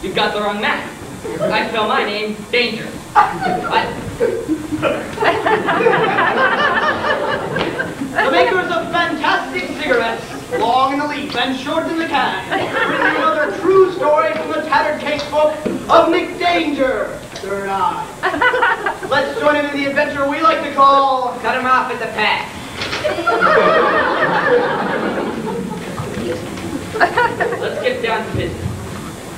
You've got the wrong man. I spell my name, Danger. What? The makers of fantastic cigarettes, long in the leaf and short in the can, bring you another true story from the tattered casebook of Nick Danger, third eye. Let's join him in the adventure we like to call... Cut him off at the pass. Let's get down to business.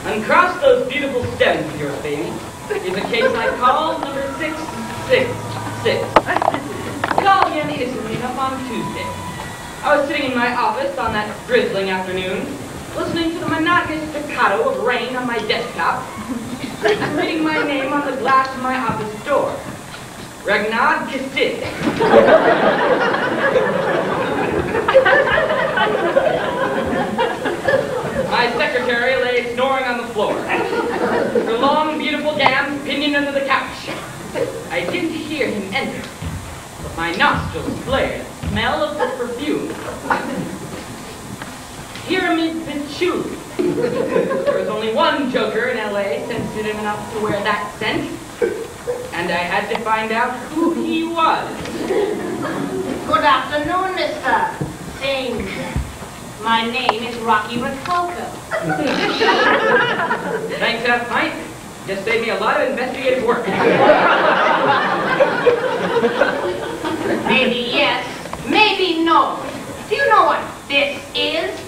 Uncross those beautiful stems of yours, baby. Is a case I call number 666. It all began innocently enough on Tuesday. I was sitting in my office on that drizzling afternoon, listening to the monotonous staccato of rain on my desktop, and reading my name on the glass of my office door. Regnard Cassid. My secretary lay snoring on the floor, her long, beautiful gowns pinioned under the couch. I didn't hear him enter, but my nostrils flared at the smell of the perfume. Pyramid Patchouli. There was only one joker in L.A. sensitive enough to wear that scent, and I had to find out who he was. Good afternoon, Mr. Danger. My name is Roccoco. Thanks, that pint. Just saved me a lot of investigative work. Maybe yes, maybe no. Do you know what this is?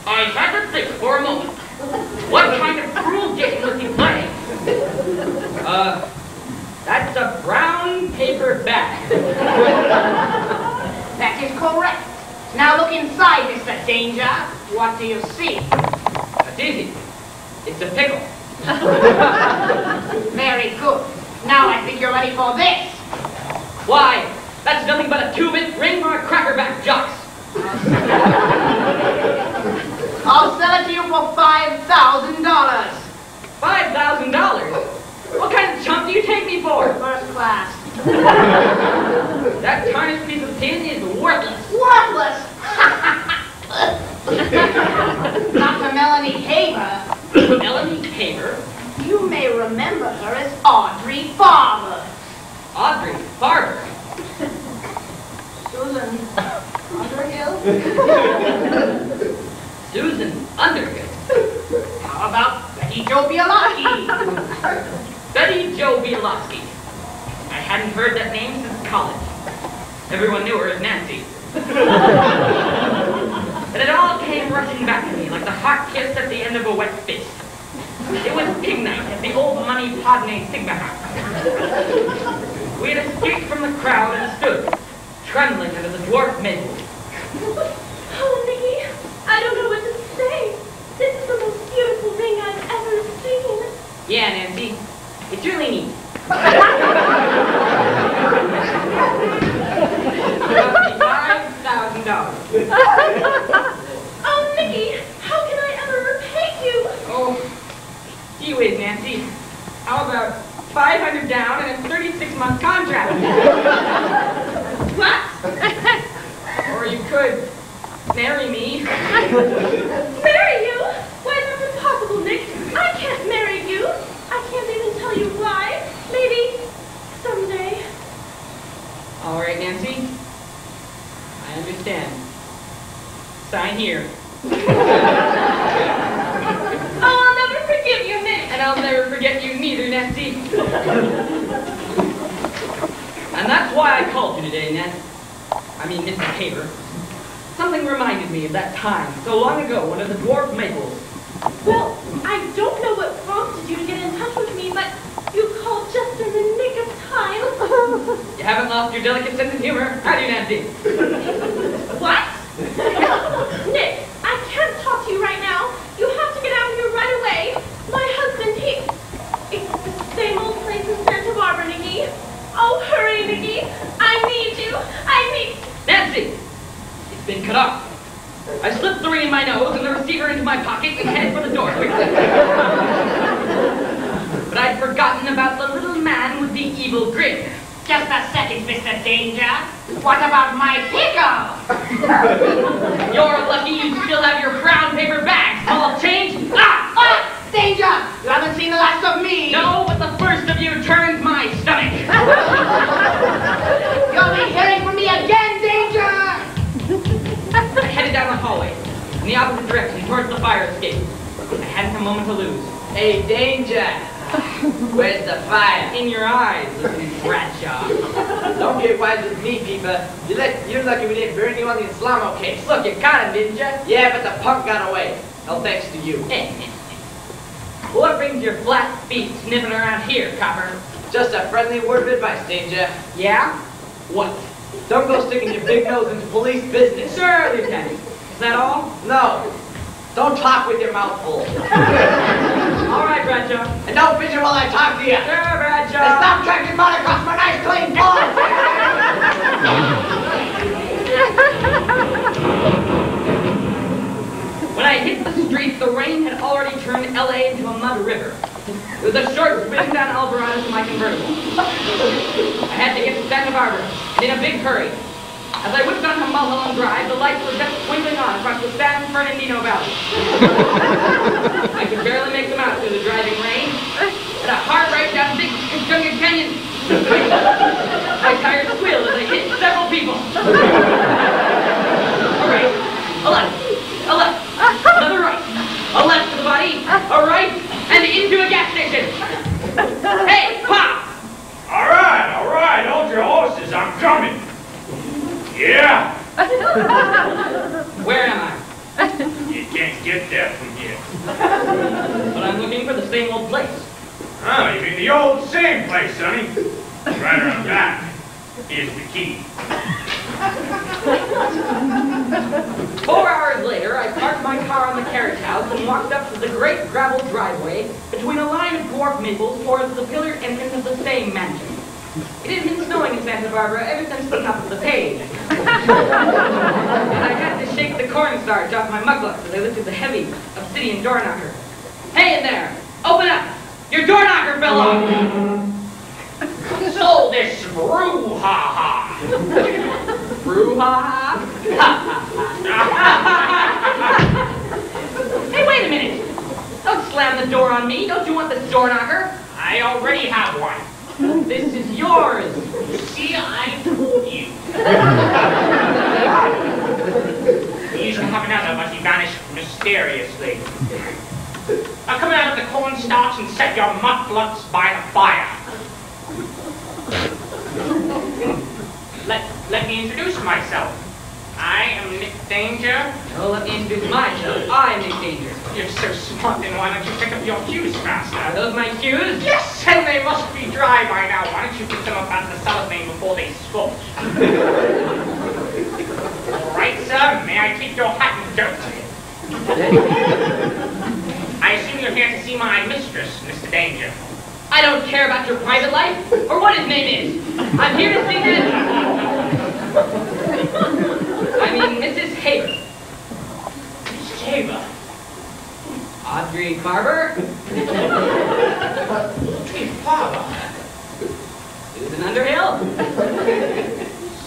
I had to think for a moment. What kind of cruel game was he playing? That's a brown paper bag. That is correct. Now look inside, Mr. Danger. What do you see? That's easy. It's a pickle. Very good. Now I think you're ready for this. Why? That's nothing but a 2-bit ring for a crackerback jocks. I'll sell it to you for $5,000. $5,000? What kind of chump do you take me for? First class. That tarnished piece of tin is worthless. Worthless? Dr. Melanie Haber. Melanie Haber? You may remember her as Audrey Farber. Audrey Farber? Susan Underhill? Susan Underhill? How about Betty Jo Bielowski? Betty Jo Bielowski. I hadn't heard that name since college. Everyone knew her as Nancy. But it all came rushing back to me like the hot kiss at the end of a wet fist. It was pig night at the old Money Padme Sigma house. We had escaped from the crowd and stood, trembling under the dwarf maple. Oh, Nicky, I don't know what to say. This is the most beautiful ring I've ever seen. Yeah, Nancy, it's really neat. $5,000. Oh, Nicky, how can I ever repay you? Oh, gee whiz, Nancy. How about 500 down and a 36-month contract? What? Or you could marry me. Marry you? Why, that's impossible, Nick. I can't marry you. I can't even tell you why. Maybe someday. All right, Nancy. I understand. Sign here. Oh, I'll never forgive you, Nick. And I'll never forget you neither, Nancy. And that's why I called you today, Nat. I mean, Mr. Haber. Something reminded me of that time, so long ago, under the dwarf maples. Well, I don't know what prompted you to get in touch with me, but you called just in the nick of time. You haven't lost your delicate sense of humor, have you, Nancy? What? Nick, I can't talk to you right now. You have to get out of here right away. My husband, it's the same old place in Santa Barbara, Nicky. Oh, hurry, Nicky. I need you. Nancy! It's been cut off. I slipped the ring in my nose and the receiver into my pocket and headed for the door quickly. But I'd forgotten about the little man with the evil grin. Just a second, Mr. Danger. What about my pickle? You're lucky you still have your brown paper bag full of change. Danger! me. No, but the first of you turns my stomach. You'll be hearing from me again, Danger! I headed down the hallway, in the opposite direction, towards the fire escape. I hadn't a moment to lose. Hey, Danger. Where's the fire? In your eyes, Lieutenant Bradshaw. Don't get wise with me, Peeper. You're lucky we didn't burn you on the Islamo case. Look, you caught him, didn't you? Yeah, but the punk got away. No thanks to you. What brings your flat feet sniffing around here, copper? Just a friendly word of advice, Danger. Yeah? What? Don't go sticking your big nose into police business. Sure, Lieutenant. Is that all? No. Don't talk with your mouth full. All right, Bradshaw. And don't fidget while I talk to you. Sure, Bradshaw. And stop dragging mud across my nice clean balls. When I hit the street, the rain had already turned L.A. into a mud river. It was a short swing down Alvarado to my convertible. I had to get to Santa Barbara, and in a big hurry. As I whipped onto Mulholland Drive, the lights were just twinkling on across the San Fernandino Valley. I could barely make them out through the driving rain, and a hard right down Big Jungle Canyon. My tires squealed as I hit several people. All right, a left, another right, a left to the body, a right, and into a gas station. Hey, Pop! All right, hold your horses, I'm coming. Yeah, Where am I? you can't get there from here. But I'm looking for the same old place. Oh, you mean the old same place, sonny? Right around back. Here's the key. 4 hours later, I parked my car on the carriage house and walked up to the great gravel driveway between a line of dwarf maples towards the pillared entrance of the same mansion. It had been snowing in Santa Barbara ever since the top of the page. And I had to shake the cornstarch off my muglocks as I lifted the heavy obsidian door knocker. Hey in there! Open up! Your door knocker fell off! So this brouhaha. Brouhaha? Hey, wait a minute! Don't slam the door on me! Don't you want this door knocker? I already have one. This is yours! See, I told you. We used to have another, but he vanished mysteriously. Now come out of the cornstarch and set your mucklucks by the fire. Let me introduce myself. I am Nick Danger. Oh, let me introduce myself. I'm Nick Danger. You're so smart, then why don't you pick up your cues faster? Are those my shoes? Yes, and they must be dry by now. Why don't you put them up out of the cellophane before they scorch? All right, sir. May I take your hat and dirt? I assume you're here to see my mistress, Mr. Danger. I don't care about your private life, or what his name is. I'm here to see this. I mean, Mrs. Haber. Mrs. Haber? Audrey Barber. Audrey Barber? Susan Underhill.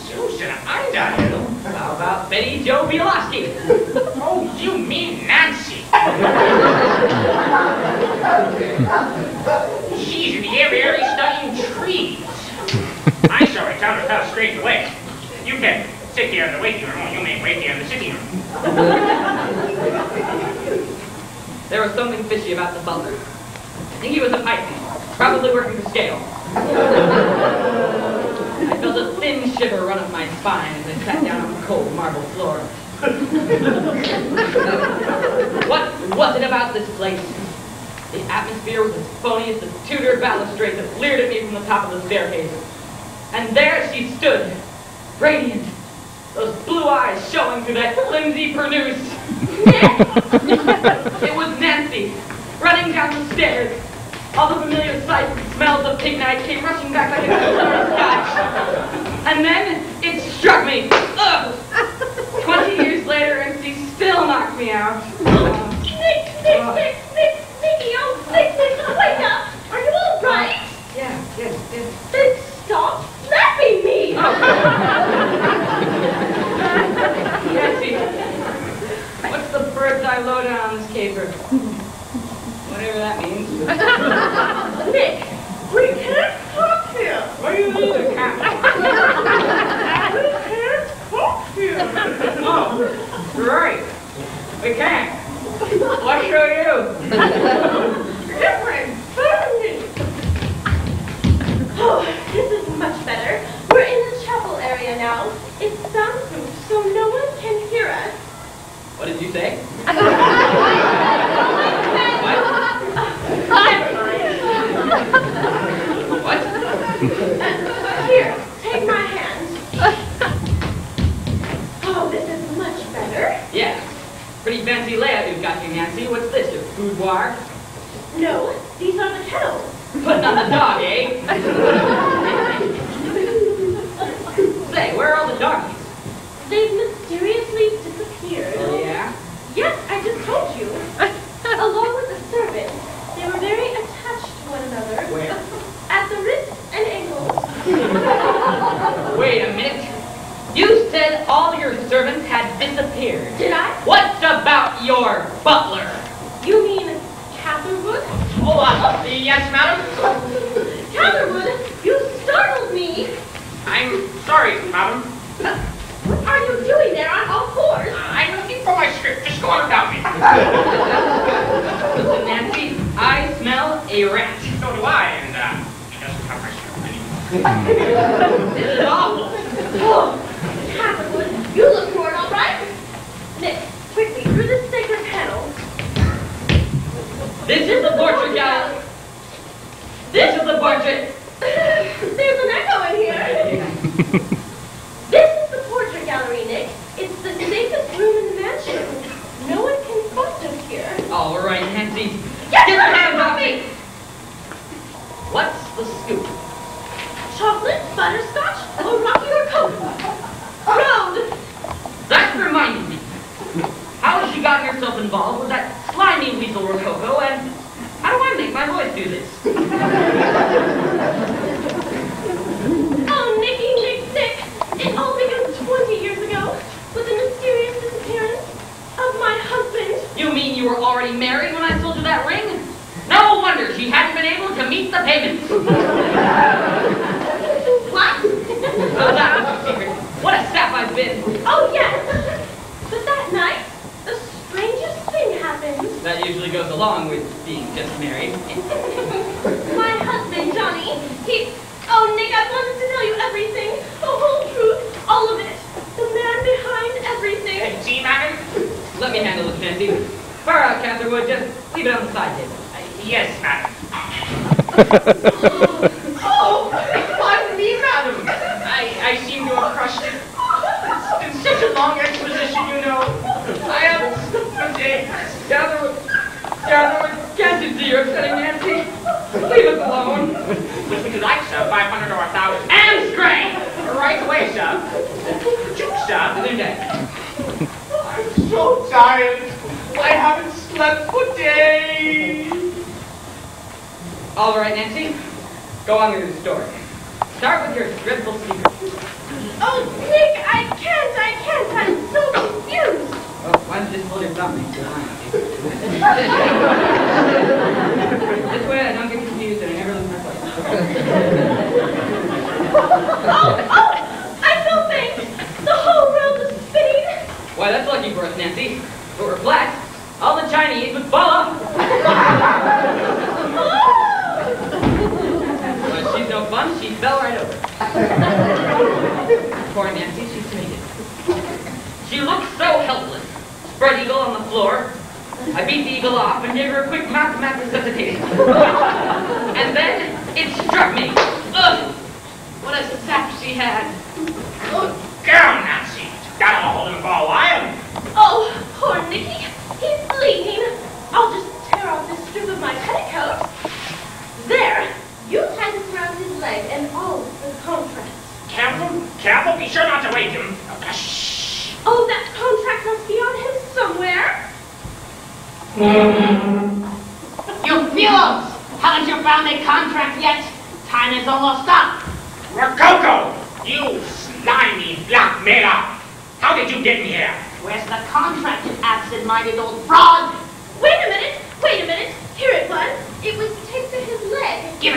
Susan Underhill? How about Betty Jo Bielowski? Oh, you mean Nancy. She's in the area studying trees. I saw her down with her straight away. You can sit here in the waiting room, or you may wait here in the sitting room. There was something fishy about the butler. I think he was a pikeman, probably working for scale. I felt a thin shiver run up my spine as I sat down on the cold marble floor. What was it about this place? The atmosphere was as phony as the Tudor balustrade that leered at me from the top of the staircase. And there she stood, radiant, those blue eyes showing through that flimsy purnus. It was Nancy, running down the stairs. All the familiar sights and smells of pig night came rushing back like a summer scotch. And then it struck me. Ugh! 20 years later, and she still knocked me out. Nicky, oh, Nick, wake up! Are you all right? Yes. Then stop slapping me! Nancy, what's the bird's eye lowdown on this caper? Whatever that means. Nick, we can't talk here. What do you mean we can't? We can't talk here. Oh, right. We can't. What show you? Different. Oh, this is much better. We're in the chapel area now. It's soundproof, so no one can hear us. What did you say? What? What? Here, take my hand. Oh, this is much better. Yeah. Pretty fancy layout you've got here, Nancy. What's this, your boudoir? No, these are the kettles. Putting on the dog, eh? Say, where are all the doggies? They've mysteriously disappeared. Oh, yeah? Yes, I just told you. Along with the servants, they were very attached to one another. Where? At the wrists and ankles. Wait a minute. You said all your servants had disappeared. Did I? What about your butler? You mean Catherwood? Hold on. Yes, madam? Catherwood, you startled me. I'm sorry, madam. What are you doing there on all fours? I'm looking for my script. Just go on without me. Listen, Nancy, I smell a rat. So do I, and he doesn't have my script anymore. This is awful. Oh, Catherwood, you look for it all right. Nick, quickly, through the sacred panel. This is the portrait gallery. This is the portrait. There's an echo in here. This is the portrait gallery, Nick. It's the safest room in the mansion. No one can bust us here. All right, Nancy. Get your your hands hands off off me. What's the scoop? Chocolate, butterscotch, or Roccoco? Road. That reminded me. How has she gotten herself involved with that slimy weasel Roccoco, and how do I make my voice do this? Oh, Nicky, Nick. It all began 20 years ago with the mysterious disappearance of my husband. You mean you were already married when I sold you that ring? No wonder she hadn't been able to meet the payments. What? Oh, that was a secret. What a sap I've been. Oh, yes. But that night, the strangest thing happened. That usually goes along with being just married. My husband, Johnny, Oh, Nick, I wanted to tell you everything. The whole truth. All of it. The man behind everything. See, madam? Let me handle this, Nancy. Far out, Catherwood. Just leave it on the side table. Yes, madam. Oh, Pardon me, madam. I seem to have crushed it. It's been such a long exposition, you know. I haven't slept for days. Catherwood, can't you see you're upsetting Nancy? Leave us alone. Which would you like, sir? 500 or 1,000? Amstray! Right away, sir. Juke, sir. Linda. I'm so tired. I haven't slept for days. All right, Nancy. Go on with your story. Start with your dreadful secret. Oh, Nick, I can't. I'm so confused. Well, why don't you just hold your thumb next to your line? This way I don't get confused and I never lose my place. Oh, I feel things. The whole world is spinning. Why, that's lucky for us, Nancy. If it were flat, all the Chinese would fall off. But she's no fun. She fell right over. Poor Nancy, she's fainted. She looked so helpless. Spread eagle on the floor. I beat the eagle off and gave her a quick mouth resuscitation. And then it struck me. Ugh! What a sap she had. Good girl, Nancy. Gotta hold him for a while. Oh, poor Nicky. He's bleeding. I'll just tear off this strip of my petticoat. There. You tie this around his leg and all the contract. Careful. Be sure not to wake him. Shh. Oh, that contract must be on him somewhere. You fools! Haven't you found a contract yet? Time is almost up. Roccoco! You slimy blackmailer! How did you get in here? Where's the contract, you absent-minded old fraud? Wait a minute. Here it was. It was taped to his leg. Give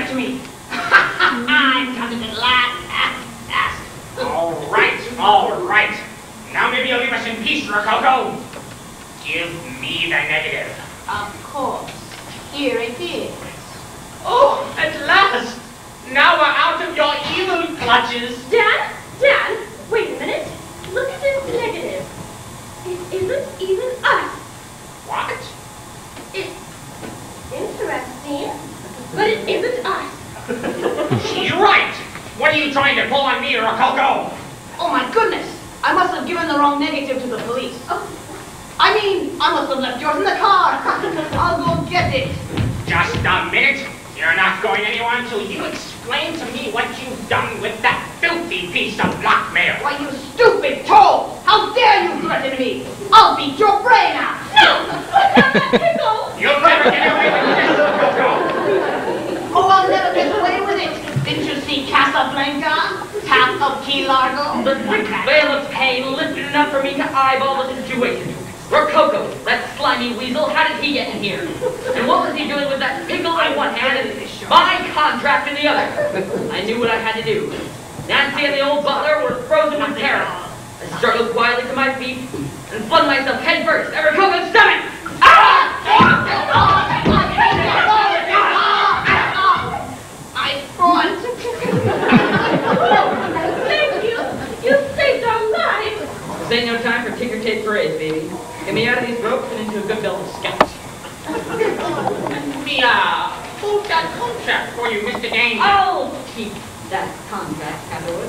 Here it is. Oh, at last! Now we're out of your evil clutches. Dan, wait a minute. Look at this negative. It isn't even us. What? It's interesting, but it isn't us. She's right. What are you trying to pull on me, Roccoco? Oh my goodness! I must have given the wrong negative to the police. Oh, I must have left yours in the car. I'll go get it. Just a minute. You're not going anywhere until you explain to me what you've done with that filthy piece of blackmail. Why, you stupid toad! How dare you threaten me? I'll beat your brain out. no! Put down that pickle! You'll never get away with this, Roccoco. Oh, I'll never get away with it. Didn't you see Casablanca? Half of Key Largo? The thick veil of pain lifted enough for me to eyeball the situation. Roccoco, that slimy weasel, how did he get in here? And what was he doing with that pickle in one hand and my contract in the other? I knew what I had to do. Nancy and the old butler were frozen with terror. I struggled quietly to my feet and flung myself head first at Roccoco's stomach. My front! Thank you! You saved our lives! This ain't no time for ticker tape parades, baby. Get me out of these ropes and into a good belt of scouts. Me, hold that contract for you, Mr. Danger. I'll keep that contract, Catherwood.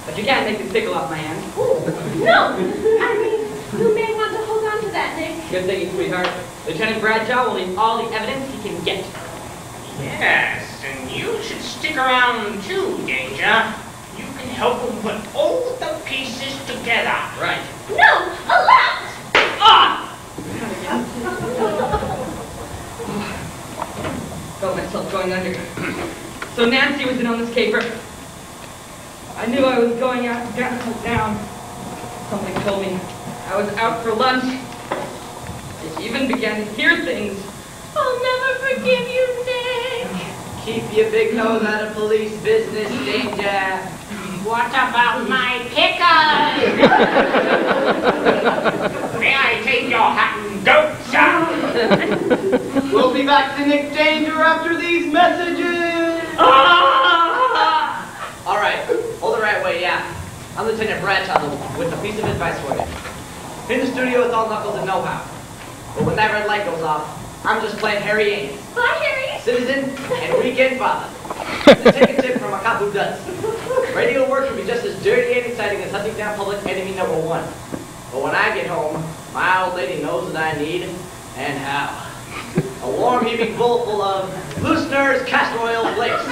But you can't make this pickle off my hand. No! I mean, you may want to hold on to that, Nick. Good thinking, sweetheart. Lieutenant Bradshaw will need all the evidence he can get. Yes, and you should stick around too, Danger. You can help him put all the pieces together. Right. No! A left! Ah! Felt myself going under. So Nancy was in on this caper. I knew I was going out down. Something told me I was out for lunch. I even began to hear things. I'll never forgive you, Nick. Keep your big nose out of police business, Danger. What about my pickle? May I take your hat and go, sir? We'll be back to Nick Danger after these messages. All right, hold the right way, yeah. I'm Lieutenant Bradshaw with a piece of advice for you. In the studio, it's all knuckles and know-how. But when that red light goes off, I'm just plain Harry Ames. Bye, Harry. Citizen and weekend father. Then take a tip from a cop who does. Radio work can be just as dirty and exciting as hunting down public enemy number one. But when I get home, my old lady knows what I need and how. A warm heaping bowl full of Loosener's castor oil flakes.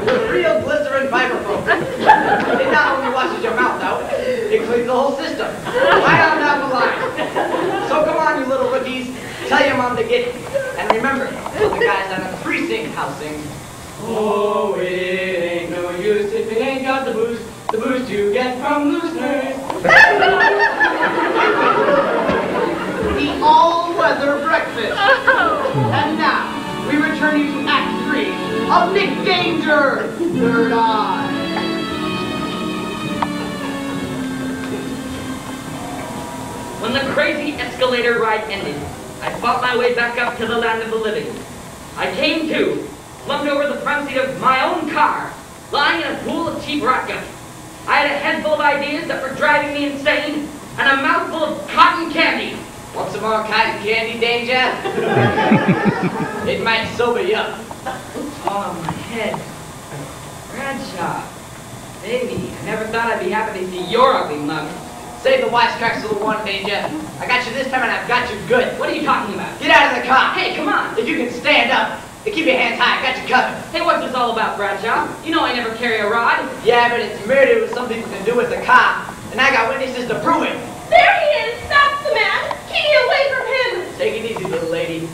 With real glycerin vibraphone. It not only washes your mouth out, it cleans the whole system. Right on down the line. So come on, you little rookies. Tell your mom to get it. And remember, tell the guys on the precinct house sings, oh, it ain't no use if it ain't got the boost you get from Loosener's. The all-weather breakfast. And now, we return you to Act 3 of Nick Danger, Third Eye. When the crazy escalator ride ended, I fought my way back up to the land of the living. I came to, slumped over the front seat of my own car, lying in a pool of cheap rot gut. I had a head full of ideas that were driving me insane, and a mouthful of cotton candy. Want some more cotton candy, Danger? It might sober you up. Oh, my head. Bradshaw. Baby, I never thought I'd be happy to see your ugly mug. Save the wisecracks little one, Danger. I got you this time and I've got you good. What are you talking about? Get out of the car. Hey, come on. If you can stand up and keep your hands high, I got you covered. Hey, what's this all about, Bradshaw? You know I never carry a rod. Yeah, but it's murder with some people can do with the car. And I got witnesses to prove it. There he is! That's the man! Keep me away from him! Take it easy, little lady.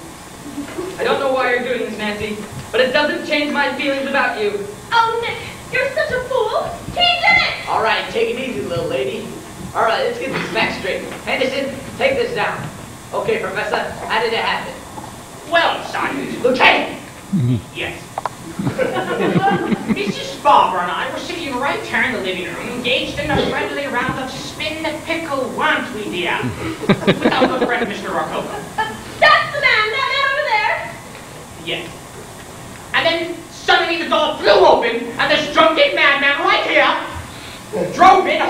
I don't know why you're doing this, Nancy, but it doesn't change my feelings about you. Oh, Nick, you're such a fool! He did it! All right, take it easy, little lady. All right, let's get this back straight. Henderson, take this down. Okay, Professor, how did it happen? Well, Sergeant. Lieutenant! Yes. Mrs. Barber and I were sitting right here in the living room, engaged in a friendly round of spin the pickle, weren't we, dear? Without the friend, Mr. Roccoco. That's the man! That man over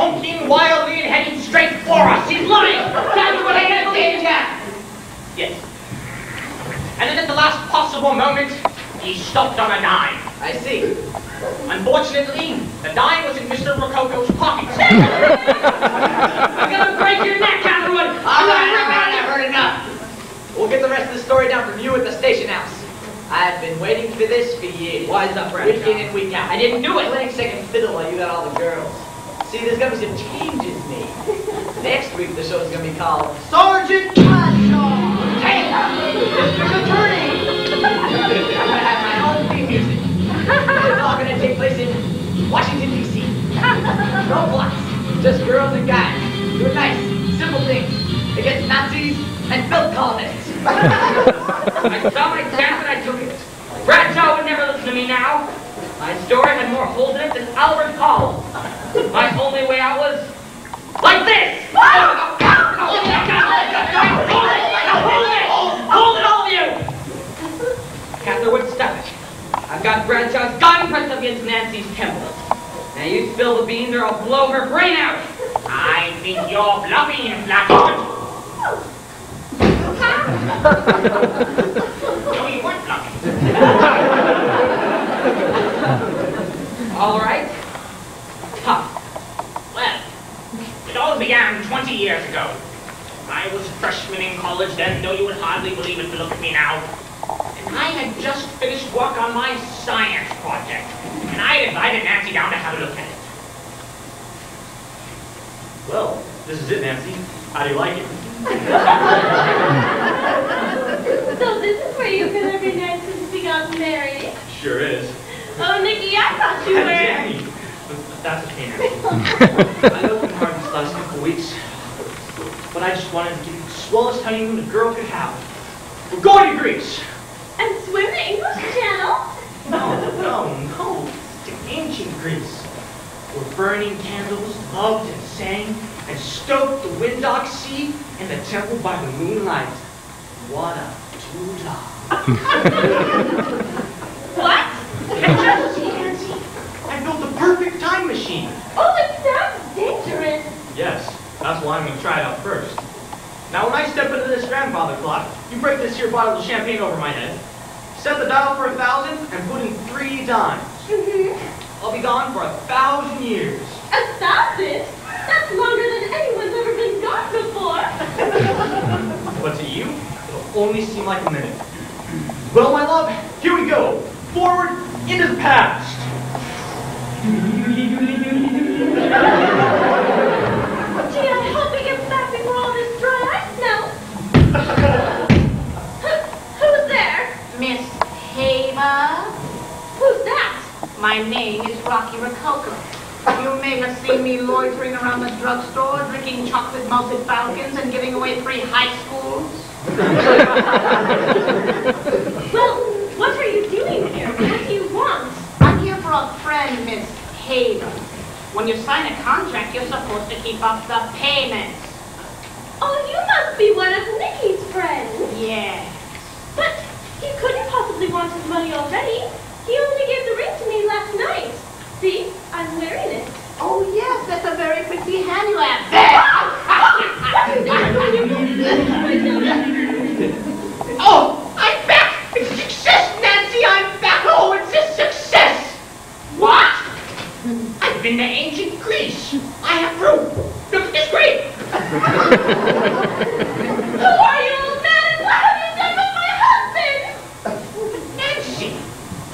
honking wildly and heading straight for us. He's lying! Catherwood, I can't believe that! Yes. And then at the last possible moment, he stopped on a dime. I see. Unfortunately, the dime was in Mr. Roccoco's pocket. I'm gonna break your neck, Catherwood! All right, I've heard enough. We'll get the rest of the story down from you at the station house. I've been waiting for this for years. Wise up, Bradshaw. Week in and week out. I didn't do it. Playing second fiddle while you got all the girls. See, there's gonna be some changes made. Next week, the show's gonna be called Sergeant Bradshaw. District Attorney. I'm gonna have my own theme music. It's all gonna take place in Washington, D.C. No plots, just girls and guys doing nice, simple things against Nazis and filth colonists. I saw my chance and I took it. Bradshaw would never listen to me now. My story had more holes in it than Albert Hall. My only way out was like this. Hold it, all of you! Catherwood, stop it. I've got Bradshaw's gun pressed up against Nancy's temple. Now you spill the beans or I'll blow her brain out. I think you're bluffing, Blackwood. No, you weren't bluffing. All right. Tough. Well, it all began 20 years ago. I was a freshman in college then, though you would hardly believe it to look at me now. And I had just finished work on my science project. And I invited Nancy down to have a look at it. Well, this is it, Nancy. How do you like it? So this is where you could every night since we got married? Sure is. Oh, Nikki, I thought you were... Danny! That's okay, Nancy. I know it's been hard these last couple weeks, but I just wanted to give you the swellest honeymoon a girl could have. We're going to Greece! And swim the English Channel? No. It's ancient Greece. Where burning candles loved and sang and stoked the wind-dock sea and the temple by the moonlight. What a two-top. What? Nancy, I built the perfect time machine. Oh, it sounds dangerous. Yes, that's why I'm going to try it out first. Now, when I step into this grandfather clock, you break this here bottle of champagne over my head, set the dial for 1,000, and put in 3 dimes. I'll be gone for 1,000 years. 1,000? That's longer than anyone's ever been gone before. But to you, it'll only seem like a minute. Well, my love, here we go. Forward into the past. Gee, I hope we get back before all this dry ice melts. Who's there? Miss Haver. Who's that? My name is Roccoco. You may have seen me loitering around the drugstore, drinking chocolate malted falcons and giving away free high schools. Well, what are you doing here? What do you want? I'm here for a friend, Miss Haver. When you sign a contract, you're supposed to keep up the payments. Oh, you must be one of Nikki's friends. Yeah. But he couldn't possibly want his money already. He only gave the ring to me last night. See, I'm wearing it. Oh, yes, that's a very pretty hand you have there. Oh, I'm back! It's a success, Nancy! I'm back! Oh, it's a success! What? I've been to ancient Greece. I have proof. Look at this grape. Who are you, old man, and what have you done with my husband? Nancy,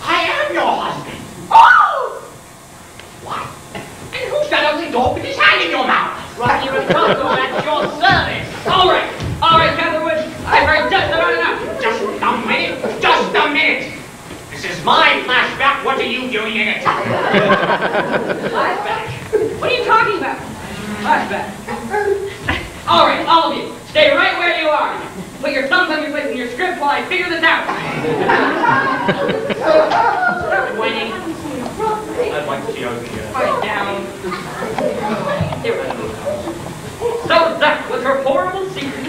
I am your husband. Oh! What? And who's that ugly dog with his hand in your mouth? Roccoco, at your service. All right, Catherwood. I've heard just about enough. Just a minute. This is my flashback. What are you doing in it? Flashback? What are you talking about? Flashback. All right, all of you, stay right where you are. Put your thumbs on your plates in your script while I figure this out. Winning. I'd like to see how we can get it. Quiet down. Here we go. So that was her horrible secret.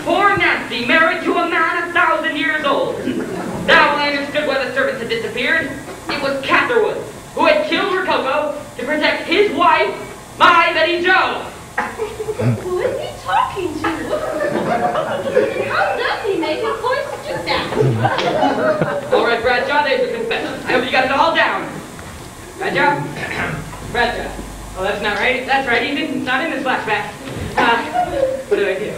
Poor Nancy, married to a man 1,000 years old. Now I understood why the servants had disappeared. It was Catherwood, who had killed Roccoco to protect his wife, my Betty Lady Joe. Who is he talking to? And how does he make his voice do that? All right, Bradshaw, there's your confession. I hope you got it all down. Bradshaw? Bradshaw. Oh, that's not right. That's right. He's not in this flashback. What do I do?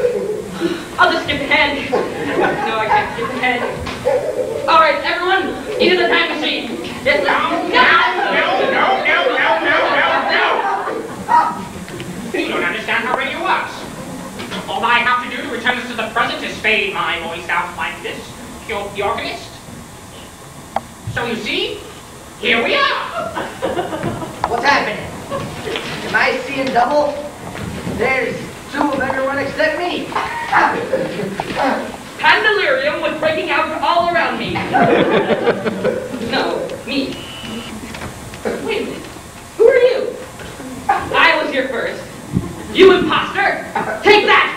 I'll just skip ahead. No, I can't skip ahead. All right, everyone, into the time machine. Yes, No. You don't understand how radio works. All I have to do to return us to the present is fade my voice out like this. You're the organist. So you see, here we are. What's happening? Am I seeing double? There's two of everyone except me. Pandalirium was breaking out all around me. No, me. Wait a minute. Who are you? I was here first. You imposter! Take that!